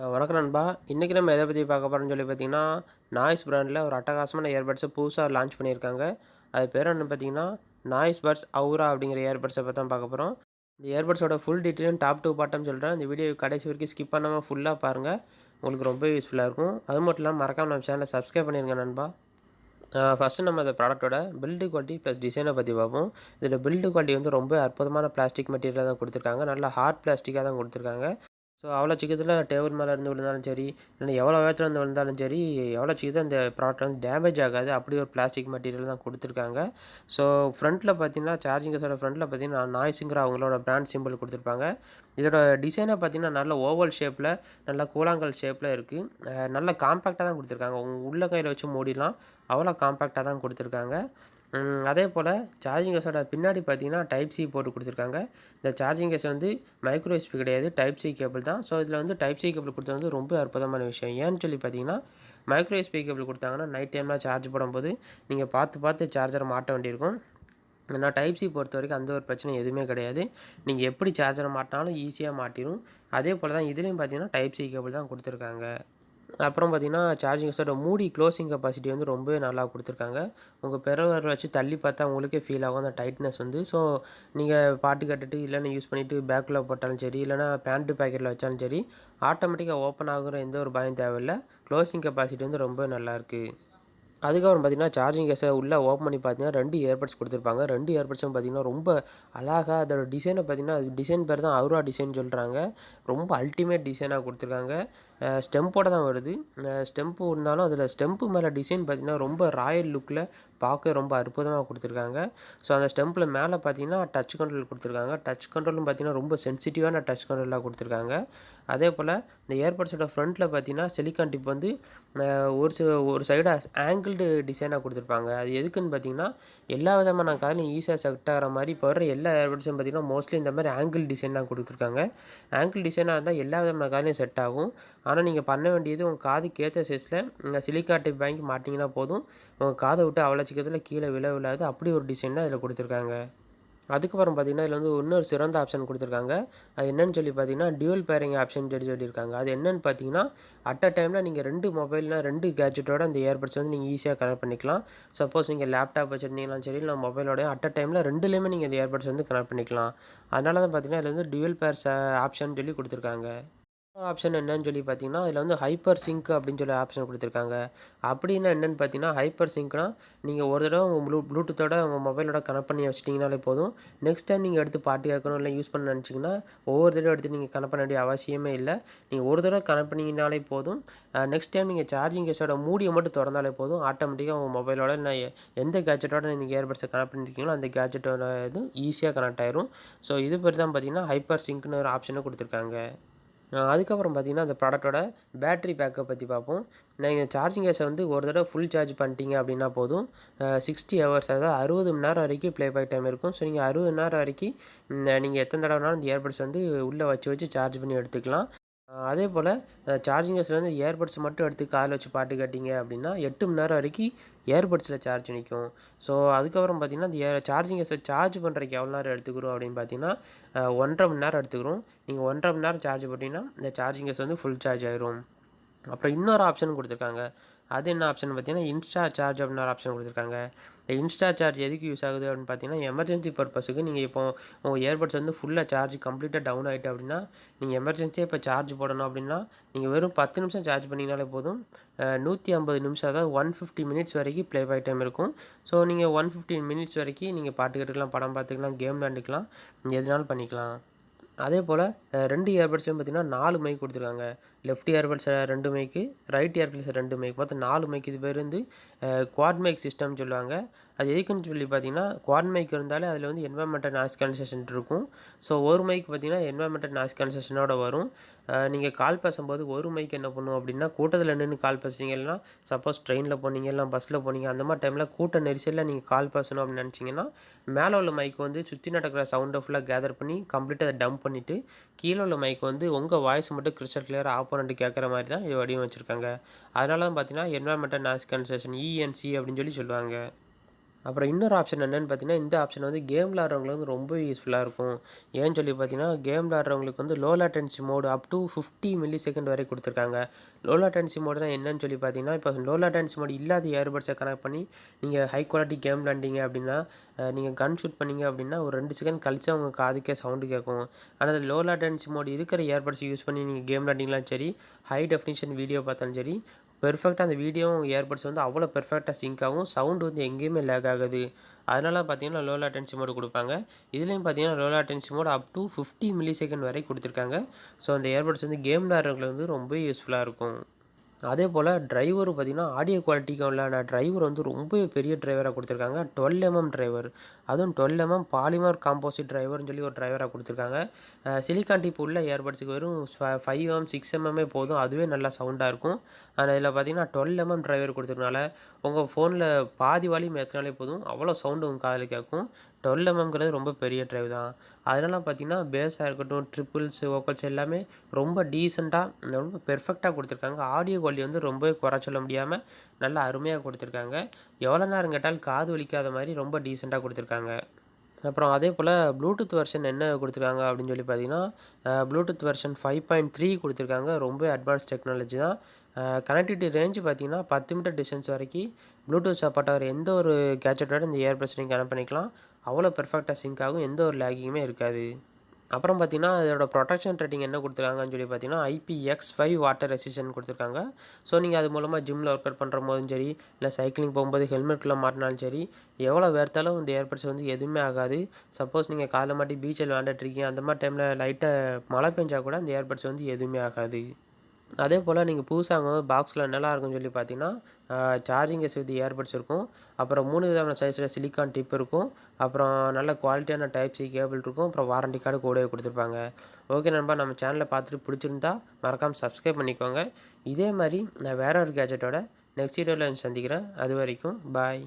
வணக்கம் நண்பா. இன்றைக்கி நம்ம எதை பற்றி பார்க்க போகிறோம்னு சொல்லி பார்த்தீங்கன்னா, நாய்ஸ் பிராண்டில் ஒரு அட்டகாசமான இயர்பட்ஸை புதுசாக லான்ச் பண்ணியிருக்காங்க. அது பேர் என்னன்னு பார்த்தீங்கன்னா, நாய்ஸ் பட்ஸ் அவுரா அப்படிங்கிற இயர்பட்ஸை பற்றி தான் பார்க்க போகிறோம். இந்த இயர்பட்ஸோட ஃபுல் டீட்டெயிலும் டாப் டு பாட்டம் சொல்கிறேன். இந்த வீடியோ கடைசி வரைக்கும் ஸ்கிப் பண்ணாமல் ஃபுல்லாக பாருங்கள். உங்களுக்கு ரொம்ப யூஸ்ஃபுல்லாக இருக்கும். அது மட்டும் இல்லாமல் மறக்காமல் நம்ம சேனலை சப்ஸ்கிரைப் பண்ணிடுங்க நண்பா. ஃபஸ்ட்டு நம்ம இந்த ப்ராடக்ட்டோட பில்டு குவாலிட்டி ப்ளஸ் டிசைனை பற்றி பார்ப்போம். இதில் பில்டு குவாலிட்டி வந்து ரொம்ப அற்புதமான பிளாஸ்டிக் மெட்டீரியலாக தான் கொடுத்துருக்காங்க. நல்லா ஹார்ட் பிளாஸ்டிக்காக தான் கொடுத்துருக்காங்க. ஸோ அவ்வளோ சீக்கிரத்தில் டேபிள் மேலே இருந்து விழுந்தாலும் சரி, இல்லைன்னா எவ்வளோ வேகத்தில் இருந்து விழுந்தாலும் சரி, எவ்வளோ சீக்கிரத்தில் அந்த ப்ராடக்ட் வந்து டேமேஜ் ஆகாது. அப்படி ஒரு பிளாஸ்டிக் மெட்டீரியல் தான் கொடுத்துருக்காங்க. ஸோ ஃப்ரண்ட்டில் பார்த்தீங்கன்னா, சார்ஜிங் கேஸோட ஃப்ரண்ட்டில் பார்த்தீங்கன்னா, நாய்ஸுங்கிற அவங்களோட பிராண்ட் சிம்பிள் கொடுத்துருப்பாங்க. இதோட டிசைனை பார்த்தீங்கன்னா, நல்ல ஓவல் ஷேப்பில், நல்ல கூழாங்கல் ஷேப்பில் இருக்குது. நல்ல காம்பேக்டாக தான் கொடுத்துருக்காங்க. உள்ள கையில் வச்சு மூடிடலாம். அவ்வளோ காம்பேக்டாக தான் கொடுத்துருக்காங்க. அதே போல் சார்ஜிங் கேஸோட பின்னாடி பார்த்தீங்கன்னா டைப் சி போட்டு கொடுத்துருக்காங்க. இந்த சார்ஜிங் கேஸ் வந்து மைக்ரோ எஸ்பி கிடையாது, டைப் சி கேபிள் தான். ஸோ இதில் வந்து டைப் சி கேபிள் கொடுத்தது வந்து ரொம்ப அற்புதமான விஷயம். ஏன்னு சொல்லி பார்த்தீங்கன்னா, மைக்ரோ எஸ்பி கேபிள் கொடுத்தாங்கன்னா நைட் டைமில் சார்ஜ் போடும்போது நீங்கள் பார்த்து சார்ஜரை மாட்ட வேண்டியிருக்கும். ஆனால் டைப் சி பொறுத்த வரைக்கும் அந்த ஒரு பிரச்சனை எதுவுமே கிடையாது. நீங்கள் எப்படி சார்ஜரை மாட்டினாலும் ஈஸியாக மாட்டிடும். அதே போல் தான் இதுலேயும் பார்த்தீங்கன்னா டைப் சி கேபிள் தான் கொடுத்துருக்காங்க. அப்புறம் பார்த்தீங்கன்னா, சார்ஜிங் கேஸோட மூடி க்ளோசிங் கெப்பாசிட்டி வந்து ரொம்பவே நல்லா கொடுத்துருக்காங்க. உங்கள் பெரிய வச்சு தள்ளி பார்த்தா உங்களுக்கே ஃபீல் ஆகும் அந்த டைட்னஸ் வந்து. ஸோ நீங்கள் பாட்டு கேட்டுட்டு இல்லைன்னா யூஸ் பண்ணிவிட்டு பேக்கில் போட்டாலும் சரி, இல்லைனா பேண்ட்டு பாக்கெட்டில் வச்சாலும் சரி, ஆட்டோமேட்டிக்காக ஓப்பன் ஆகுற எந்த ஒரு பயம் தேவையில்ல. க்ளோசிங் கெப்பாசிட்டி வந்து ரொம்ப நல்லாயிருக்கு. அதுக்கப்புறம் பார்த்தீங்கன்னா, சார்ஜிங் கேஸை உள்ளே ஓப்பன் பண்ணி பார்த்தீங்கன்னா 2 இயர்பட்ஸ் கொடுத்துருப்பாங்க. 2 இயர்பட்ஸும் பார்த்தீங்கன்னா ரொம்ப அழகா அதோட டிசைனை பார்த்தீங்கன்னா, டிசைன் பேர் தான் அவுரா டிசைன் சொல்கிறாங்க. ரொம்ப அல்டிமேட் டிசைனாக கொடுத்துருக்காங்க. ஸ்டெம்போட தான் வருது. ஸ்டெம்பு இருந்தாலும் அதில் ஸ்டெம்பு மேலே டிசைன் பார்த்தீங்கன்னா, ரொம்ப ராயல் லுக்கில் பார்க்க ரொம்ப அற்புதமாக கொடுத்துருக்காங்க. ஸோ அந்த ஸ்டெம்பில் மேலே பார்த்தீங்கன்னா டச் கண்ட்ரோல் கொடுத்துருக்காங்க. டச் கண்ட்ரோலும் பார்த்தீங்கன்னா ரொம்ப சென்சிட்டிவான டச் கண்ட்ரோலாக கொடுத்துருக்காங்க. அதே போல் இந்த இயர்பட்ஸோட ஃப்ரண்ட்டில் பார்த்தீங்கன்னா சிலிக்கான் டிப் வந்து ஒரு சைடு ஆங்கிள்டு டிசைனாக கொடுத்துருப்பாங்க. அது எதுக்குன்னு பார்த்தீங்கன்னா, எல்லா விதமான காதுலையும் ஈஸியாக செட் ஆகிற மாதிரி இப்போ வர எல்லா இயர்பட்ஸும் பார்த்தீங்கன்னா மோஸ்ட்லி இந்த மாதிரி ஆங்கிள் டிசைன் தான் கொடுத்துருக்காங்க. ஆங்கிள் டிசைனாக இருந்தால் எல்லா விதமான காதுலையும் செட் ஆகும். ஆனால் நீங்கள் பண்ண வேண்டியது உங்கள் காதுக்கு ஏற்ற சைஸில் சிலிக்கான் டிப் வாங்கி மாட்டிங்கன்னா போதும். உங்கள் காதை விட்டு அவ்வளோ சீக்கிரத்தில் கீழே விழாது. அப்படி ஒரு டிசைன் தான் இதில் கொடுத்துருக்காங்க. அதுக்கப்புறம் பார்த்தீங்கன்னா, இதில் வந்து இன்னொரு சிறந்த ஆப்ஷன் கொடுத்துருக்காங்க. அது என்னன்னு சொல்லி பார்த்தீங்கன்னா, டியூவல் பேரிங் ஆப்ஷன் சொல்லியிருக்காங்க. அது என்னன்னு பார்த்தீங்கன்னா, அட் அ டைமில் நீங்கள் 2 மொபைல்னா 2 கேட்ஜெட்டோட அந்த இயர்பட்ஸ் வந்து நீங்கள் ஈஸியாக கனெக்ட் பண்ணிக்கலாம். சப்போஸ் நீங்கள் லேப்டாப் வச்சுருந்தீங்கனாலும் சரி, இல்லை மொபைலோடய அட் அ டைமில் 2லேயுமே நீங்கள் இந்த இயர்பட்ஸ் வந்து கனெக்ட் பண்ணிக்கலாம். அதனால தான் பார்த்தீங்கன்னா, இதில் வந்து டியூவல் பேர்ஸ் ஆப்ஷன் சொல்லி கொடுத்துருக்காங்க. ஆப்ஷன் என்னன்னு சொல்லி பார்த்தீங்கன்னா, இதில் வந்து ஹைப்பர் சிங்க் அப்படின்னு சொல்லி ஆப்ஷன் கொடுத்துருக்காங்க. அப்படின்னா என்னென்னு பார்த்தீங்கன்னா, ஹைப்பர் சிங்க்னா நீங்கள் ஒரு தடவை உங்கள் ப்ளூடூத்தோட உங்கள் மொபைலோட கனெக்ட் பண்ணி வச்சிட்டிங்கனாலே போதும். நெக்ஸ்ட் டைம் நீங்கள் எடுத்து பாட்டு கேட்கணும் இல்லை யூஸ் பண்ண நினச்சிங்கன்னா, ஒவ்வொரு தடவை எடுத்து நீங்கள் கனெக்ட் பண்ண வேண்டிய அவசியமே இல்லை. நீங்கள் ஒரு தடவை கனெக்ட் பண்ணிங்கனாலே போதும். நெக்ஸ்ட் டைம் நீங்கள் சார்ஜிங் கேஸோட மூடியை மட்டும் திறந்தாலே போதும். ஆட்டோமேட்டிக்காக உங்கள் மொபைலோட இல்லை எந்த கேட்ஜெட்டோட நீங்கள் இயர்பட்ஸை கனெக்ட் பண்ணியிருக்கீங்களோ அந்த கேட்ஜெட்டோட இது ஈஸியாக கனெக்ட் ஆயிரும். ஸோ இது பேர் தான் பார்த்தீங்கன்னா, ஹைப்பர் சிங்க்னு ஒரு ஆப்ஷனை கொடுத்துருக்காங்க. அதுக்கப்புறம் பார்த்தீங்கன்னா, அந்த ப்ராடக்ட்டோட பேட்டரி பேக்கப் பற்றி பார்ப்போம். நீங்கள் சார்ஜிங் கேஸை வந்து ஒரு தடவை ஃபுல் சார்ஜ் பண்ணிட்டீங்க அப்படின்னா போதும். 60 ஹவர்ஸ் அதாவது 60 மணி நேரம் வரைக்கும் ப்ளேபேக் டைம் இருக்கும். ஸோ நீங்கள் 60 மணி நேரம் வரைக்கும் நீங்கள் எத்தனை தடவை வேணாலும் இந்த இயர்பட்ஸ் வந்து உள்ளே வச்சு சார்ஜ் பண்ணி எடுத்துக்கலாம். அதே போல் சார்ஜிங் கேஸில் வந்து இயர்பட்ஸ் மட்டும் எடுத்து காதில் வச்சு பாட்டு கேட்டிங்க அப்படின்னா 8 மணி நேரம் வரைக்கும் இயர்பட்ஸில் சார்ஜ் நிற்கும். ஸோ அதுக்கப்புறம் பார்த்தீங்கன்னா, இந்த சார்ஜிங் கேஸை சார்ஜ் பண்ணுறதுக்கு எவ்வளோ நேரம் எடுத்துக்கிறோம் அப்படின்னு பார்த்தீங்கன்னா, 1½ மணி நேரம் எடுத்துக்கிறோம். நீங்கள் 1½ மணி நேரம் சார்ஜ் போட்டிங்கன்னா இந்த சார்ஜிங் கேஸ் வந்து ஃபுல் சார்ஜ் ஆயிரும். அப்புறம் இன்னொரு ஆப்ஷன் கொடுத்துருக்காங்க. அது என்ன ஆப்ஷன் பார்த்தீங்கன்னா, இன்ஸ்டா சார்ஜ் அப்படின்னு ஒரு ஆப்ஷன் கொடுத்துருக்காங்க. இந்த இன்ஸ்டா சார்ஜ் எதுக்கு யூஸ் ஆகுது அப்படின்னு பார்த்தீங்கன்னா, எமர்ஜென்சி பர்பஸுக்கு நீங்கள் இப்போ உங்கள் இயர்பட்ஸ் வந்து ஃபுல்லாக சார்ஜ் கம்ப்ளீட்டாக டவுன் ஆகிட்டு அப்படின்னா, நீங்கள் எமர்ஜென்சியாக இப்போ சார்ஜ் போடணும் அப்படின்னா, நீங்கள் வெறும் 10 நிமிஷம் சார்ஜ் பண்ணிங்கனாலே போதும். 150 நிமிஷம் அதாவது 150 மினிட்ஸ் வரைக்கும் ப்ளேபேக் டைம் இருக்கும். ஸோ நீங்கள் 150 மினிட்ஸ் வரைக்கும் நீங்கள் பாட்டு கேட்டுக்கலாம், படம் பார்த்துக்கலாம், கேம் விளையாண்டுக்கலாம், எதுனாலும் பண்ணிக்கலாம். அதே போல் 2 இயர்பட்ஸ்லையும் பார்த்தீங்கன்னா 4 மைக் கொடுத்துருக்காங்க. லெஃப்ட் இயர்பட்ஸ் 2 மைக்கு, ரைட் இயர்பட்ஸ் 2 மைக், மொத்தம் 4 மைக். இது பேர் வந்து குவாட் மைக் சிஸ்டம்னு சொல்லுவாங்க. அது எதுக்குன்னு சொல்லி பார்த்தீங்கன்னா, குவாட் மைக் இருந்தாலே அதில் வந்து என்வைரன்மெண்டல் நாய்ஸ் கேன்சலேஷன் இருக்கும். ஸோ ஒரு மைக் பார்த்தீங்கன்னா என்வைரன்மெண்டல் நாய்ஸ் கேன்சலேஷனோட வரும். நீங்கள் கால் பேசும்போது ஒரு மைக் என்ன பண்ணும் அப்படின்னா, கூட்டத்தில் நின்று கால் பேசுறீங்க, இல்லைனா சப்போஸ் ட்ரெயினில் போனீங்க, இல்லை பஸ்ஸில் போனீங்க, அந்த மாதிரி டைமில் கூட்ட நெரிசலில் நீங்கள் கால் பேசணும் அப்படின்னு நினச்சிங்கன்னா, மேலே உள்ள மைக் வந்து சுற்றி நடக்கிற சவுண்டை ஃபுல்லாக கேதர் பண்ணி கம்ப்ளீட்டாக அதை டம்ப் பண்ணிவிட்டு, கீழே உள்ள மைக் வந்து உங்கள் வாய்ஸ் மட்டும் கிறிஸ்டல் கிளியராக ஆப்போனண்ட் கேட்குற மாதிரி தான் இது வடிவமைச்சிருக்காங்க. அதனால தான் பார்த்தீங்கன்னா என்வைரன்மெண்டல் நாய்ஸ் கேன்சலேஷன் ENC அப்படின்னு சொல்லி சொல்லுவாங்க. அப்புறம் இன்னொரு ஆப்ஷன் என்னென்னு பார்த்தீங்கன்னா, இந்த ஆப்ஷன் வந்து கேம் விளையாடுறவங்களுக்கு வந்து ரொம்ப யூஸ்ஃபுல்லாக இருக்கும். ஏன்னு சொல்லி பார்த்தீங்கன்னா, கேம் விளையாடுறவங்களுக்கு வந்து லோ லேட்டன்சி மோடு அப் டூ 50 மில்லி செகண்ட் வரை கொடுத்துருக்காங்க. லோ லேட்டன்சி மோடுனா என்னன்னு சொல்லி பார்த்தீங்கன்னா, இப்போ லோ லேட்டன்சி மோடு இல்லாத இயர்பட்ஸை கனெக்ட் பண்ணி நீங்கள் ஹை குவாலிட்டி கேம் விளையாண்டீங்க அப்படின்னா, நீங்கள் கன் ஷூட் பண்ணீங்க அப்படின்னா, ஒரு 2 செகண்ட் கழிச்சு அவங்க காதுக்கே சவுண்டு கேட்கும். ஆனால் லோ லேட்டன்சி மோடு இருக்கிற இயர்பட்ஸ் யூஸ் பண்ணி நீங்கள் கேம் விளையாண்டிங்களாலும் சரி, ஹை டெஃபினிஷன் வீடியோ பார்த்தாலும் சரி, பெர்ஃபெக்ட்டாக அந்த வீடியோவும் இயர்பட்ஸ் வந்து அவ்வளோ பெர்ஃபெக்ட்டாக சிங்க் ஆகும். சவுண்டு வந்து எங்கேயுமே லேக் ஆகாது. அதனால பார்த்தீங்கன்னா, லோ லேட்டன்சி மோடு குடுப்பாங்க. இதுலேயும் பார்த்தீங்கன்னா, லோ லேட்டன்சி மோடு அப் டூ 50 மில்லி செகண்ட் வரை குடுத்துருக்காங்க. ஸோ, அந்த இயர்பட்ஸ் வந்து கேம் விளையாடுறவங்களுக்கு வந்து ரொம்ப யூஸ்ஃபுல்லாக இருக்கும். அதேபோல் டிரைவரும் பார்த்தீங்கன்னா, ஆடியோ குவாலிட்டிக்கு உள்ளான டிரைவர் வந்து ரொம்ப பெரிய டிரைவராக கொடுத்துருக்காங்க. 12 டிரைவர். அதுவும் 12 பாலிமர் காம்போசிட் டிரைவர்னு சொல்லி ஒரு டிரைவராக கொடுத்துருக்காங்க. சிலிக்கான் டிப் உள்ள இயர்பட்ஸுக்கு வெறும் 5 6 போதும். அதுவே நல்லா சவுண்டாக இருக்கும். ஆனால் இதில் பார்த்தீங்கன்னா 12 டிரைவர் கொடுத்துருக்கனால உங்கள் ஃபோனில் பாதி வால்யூம் ஏற்றினாலே போதும். அவ்வளோ சவுண்டு உங்கள் காதில் கேட்கும். 12 ரொம்ப பெரிய டிரைவ் தான். அதனால பார்த்தீங்கன்னா, பேஸாக இருக்கட்டும், ட்ரிபிள்ஸ், வோக்கல்ஸ் எல்லாமே ரொம்ப டீசெண்டாக ரொம்ப பெர்ஃபெக்ட்டாக கொடுத்துருக்காங்க. ஆடியோ குவாலிட்டி வந்து ரொம்பவே குறை சொல்ல முடியாமல் நல்லா அருமையாக கொடுத்துருக்காங்க. எவ்வளோ நேரம் கேட்டாலும் காது வலிக்காத மாதிரி ரொம்ப டீசெண்டாக கொடுத்துருக்காங்க. அப்புறம் அதேபோல் ப்ளூடூத் வெர்ஷன் என்ன கொடுத்துருக்காங்க அப்படின்னு சொல்லி பார்த்தீங்கன்னா, ப்ளூடூத் வெர்ஷன் 5.3 கொடுத்துருக்காங்க. ரொம்ப அட்வான்ஸ் டெக்னாலஜி தான். கனெக்டிவிட்டி ரேஞ்சு பார்த்தீங்கன்னா 10 மீட்டர் டிஸ்டன்ஸ் வரைக்கும் ப்ளூடூத் சப்போர்ட் ஆகிற எந்த ஒரு கேட்ஜெட்டோட இந்த இயர்பட்ஸ் நீங்கள் கனெக்ட் பண்ணிக்கலாம். அவ்வளோ பெர்ஃபெக்ட்டாக சிங்க் ஆகும். எந்த ஒரு லேகிங்குமே இருக்காது. அப்புறம் பார்த்தீங்கன்னா, இதோட ப்ரொடெக்ஷன் ரேட்டிங் என்ன கொடுத்துருக்காங்கன்னு சொல்லி பார்த்தீங்கன்னா, IPX5 வாட்டர் ரெசிஸ்டன்ட் கொடுத்துருக்காங்க. ஸோ, நீங்கள் அது மூலமாக ஜிம்மில் ஒர்க் அவுட் பண்ணும்போதும் சரி, இல்லை சைக்கிளிங் போகும்போது ஹெல்மெட்டில் மாட்டினாலும் சரி, எவ்வளோ வேர்த்தாலும் இந்த ஏர்பட்ஸ் வந்து எதுவுமே ஆகாது. சப்போஸ் நீங்கள் காலைல மாட்டி பீச்சில் விளையாண்டுட்ருக்கீங்க, அந்த மாதிரி டைமில் லைட்டாக மழை பெஞ்சா கூட இந்த ஏர்பட்ஸ் வந்து எதுவுமே ஆகாது. அதேபோல் நீங்கள் புதுசா வாங்கும்போது பாக்ஸில் என்னலாம் இருக்குன்னு சொல்லி பார்த்தீங்கன்னா, சார்ஜிங் கேஸ் வித் இயர்பட்ஸ் இருக்கும். அப்புறம் 3 விதமான சைஸில் சிலிக்கான் டிப் இருக்கும். அப்புறம் நல்ல குவாலிட்டியான டைப் சி கேபிள் இருக்கும். அப்புறம் வாரண்டி கார்டு கூடவே கொடுத்துருப்பாங்க. ஓகே நண்பா, நம்ம சேனலை பார்த்துட்டு பிடிச்சிருந்தா மறக்காமல் சப்ஸ்கிரைப் பண்ணிக்கோங்க. இதே மாதிரி நான் வேற ஒரு கேஜெட்டோட நெக்ஸ்ட் வீடியோவில் சந்திக்கிறேன். அது வரைக்கும் பாய்.